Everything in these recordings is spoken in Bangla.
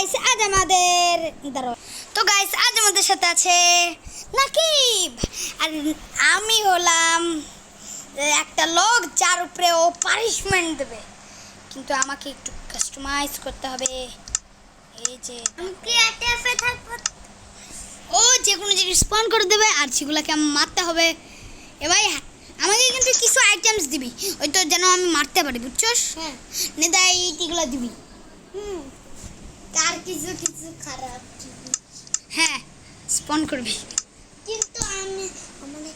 গাইস আজ আমাদের সাথে আছে নাকিব আর আমি হলাম একটা লোক যার উপরে ও পানিশমেন্ট দেবে, কিন্তু আমাকে একটু কাস্টমাইজ করতে হবে। এই যে আমি ক্রিয়েটিভে থাকবো, ও যে কোনো জিনিস স্পন করে দেবে আর সেগুলোকে আমি মারতে হবে। এ ভাই আমাকে কিন্তু কিছু আইটেমস দিবি, ওই তো যেন আমি মারতে পারি, বুঝছস? হ্যাঁ নেদা এইগুলো দিবি। তার কিছু কিছু খারাপ জিনিস, হ্যাঁ স্পন করবি, কিন্তু আমি আমাদের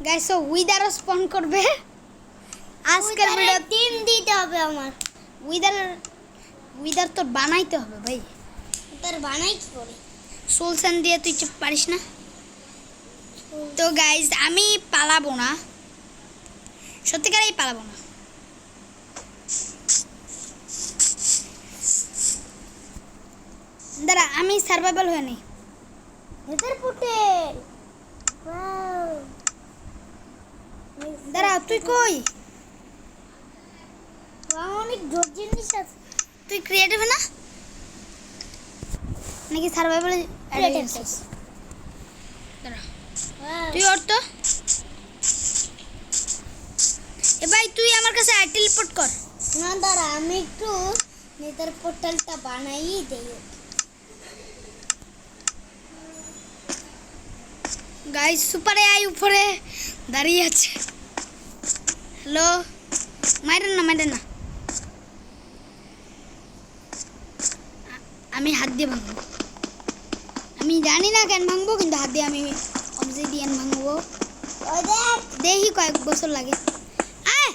গাইস ও উইদারও স্পন করবে। আজকের ভিডিও টিম দিতে হবে আমার, উইদার তো বানাইতে হবে ভাই। তার বানাই কি করে? সোলসান দিয়ে তুই পারিস না তো গাইস আমি পালাবো না, সত্যিকারেই পালাবো না। দাঁড়া আমি সার্ভাইভাল হয়ে নেই। নেতার পোটেল, ওয়াও দাঁড়া তুই কই? অনেক জোর জিনিস আছে। তুই ক্রিয়েটিভ না নাকি সার্ভাইভাল? Creative. দাঁড়া Wow. তুই ওর তো এ ভাই তুই আমার কাছে টেলিপোর্ট কর। না দাঁড়া, আমি একটু নেতার পোর্টালটা বানাই দেই। গাইস সুপার এআই উপরে দাঁড়িয়ে আছে। হ্যালো, মাইরেন না আমি হাত দিয়ে ভাঙবো। আমি জানি না কেন ভাঙবো, কিন্তু হাত দিয়ে আমি অবসিডিয়ান ভাঙবো। ওই দেখ, দেখি কয়েক বছর লাগে। আয়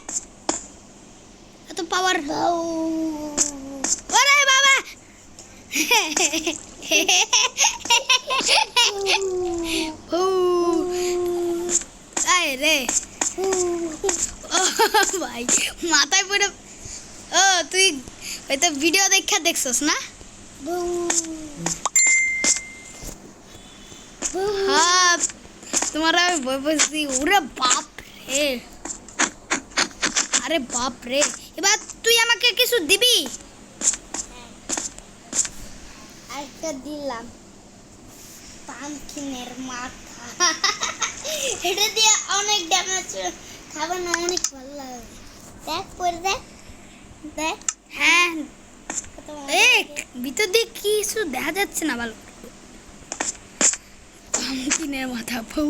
এত পাওয়ার। ওরে বাবা আয় রে ও ভাই মাথায় পড়ে। ও তুই হয়তো ভিডিও দেখছস না? হ্যাঁ তোমার আমি ভয় পাচ্ছি। ওরে বাপ রে, আরে বাপ রে। এবার তুই আমাকে কিছু দিবি? আরেকটা দিলাম, পামকিনের মাথা। এটা দিয়ে অনেক ড্যামেজ খাবে না, অনেক ভালো লাগবে। দেখ পরে দেখ দেখ, হ্যাঁ কত মজা লাগে। ভিতর দিয়ে কিছু দেখা যাচ্ছে না ভালো। পামকিনের মাথা ফু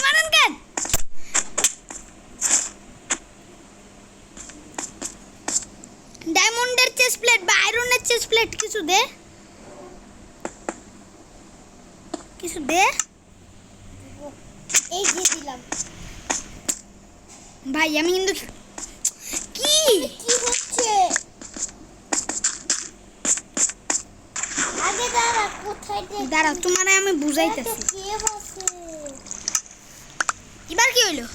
মারান কেন? ডায়মন্ডের চেস্ট প্লেট বা আয়রনের চেস্ট প্লেট কিছু দে, কিছু দে এই যে দিলাম। ভাই। আমি কিন্তু কি কি হচ্ছে? আগে দাঁড়া, কোথায় দাঁড়া তোমার আমি বুঝাইতেছি। কেভ আছে, এবার কি হইলো?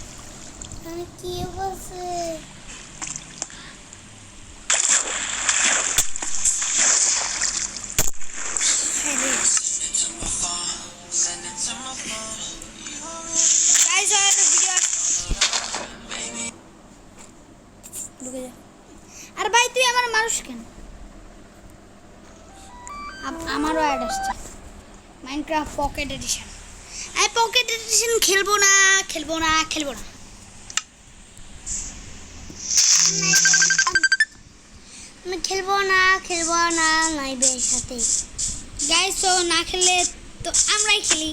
এখানে কেভ আছে। আর ভাই তুই আমার মানুষ কেন? আমারও অ্যাড আসছে মাইনক্রাফট পকেট এডিশন। আমি পকেট এডিশন খেলবো না। আমি খেলবো না নাইবের সাথে। গাইস তো না খেললে তো আমরাই খেলি।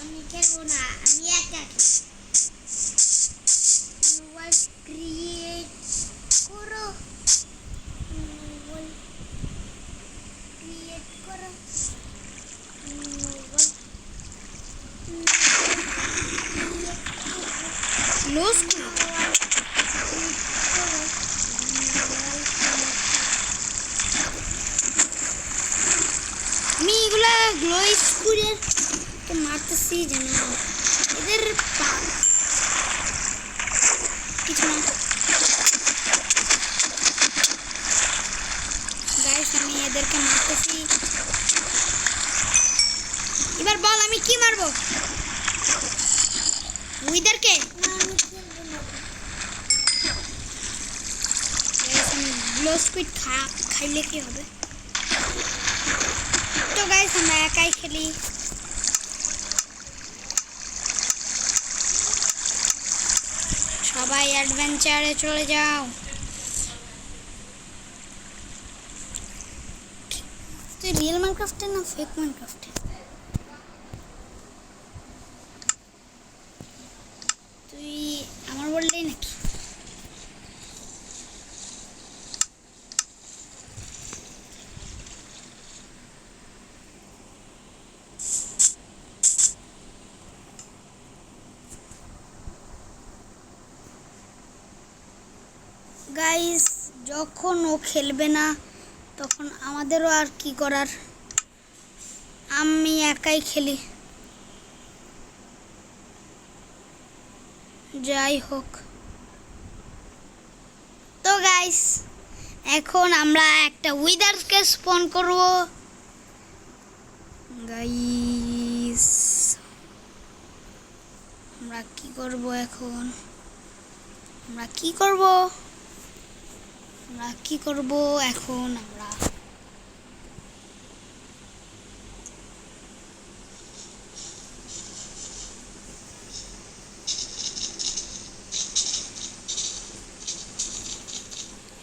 আমি খেলবো না, আমি একা খেলি। ওয়ার্ল্ড ক্রিয়েট করো, ওয়ার্ল্ড ক্রিয়েট করো, লুজ আমি এগুলা গ্লো স্কুলের মারতেছি যেন এদের কিছু না। গাইস আমি এদেরকে মারতেছি। এবার বল আমি কি মারবো? উইদারকে? না আমি খেলবো না। ইয়েলো স্কুইড খাইলে কি হবে? তো গাইস আমরা একাই খেলি। সবাই অ্যাডভেঞ্চারে চলে যাও। তুই রিয়েল মাইনক্রাফটে না ফেক মাইনক্রাফটে? তুই আমার বললেই নাকি? গাইস যখন ও খেলবে না তখন আমাদেরও আর কি করার, আমি একাই খেলি। যাই হোক, তো গাইস এখন আমরা একটা উইদারকে স্পন করব। গাইস আমরা কি করব এখন? আমরা কি করব এখন? আমরা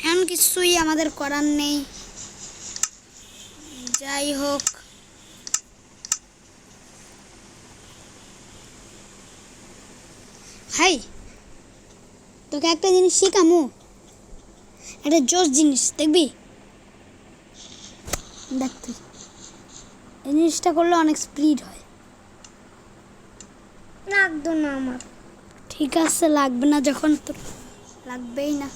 এমন কিছুই আমাদের করার নেই। যাই হোক, হাই তোকে একটা জিনিস শিখামু, একটা জোস জিনিস দেখবি? দেখ তুই এই জিনিসটা করলে অনেক স্পিড হয়। লাগতো না আমার। ঠিক আছে, লাগবে না যখন, তো লাগবেই না।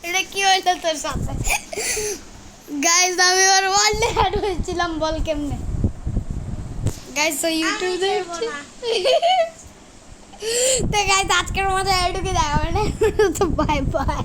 এটা কি হইলো তোর সাথে? গাইস আমি এবার ওয়ার্ল্ডে অ্যাড হয়েছিলাম, বল কেমনে? গাইস তো ইউটিউব দেখছি। তো গাইস আজকের মতো এটুকু দেখাবে না, তো বাই বাই।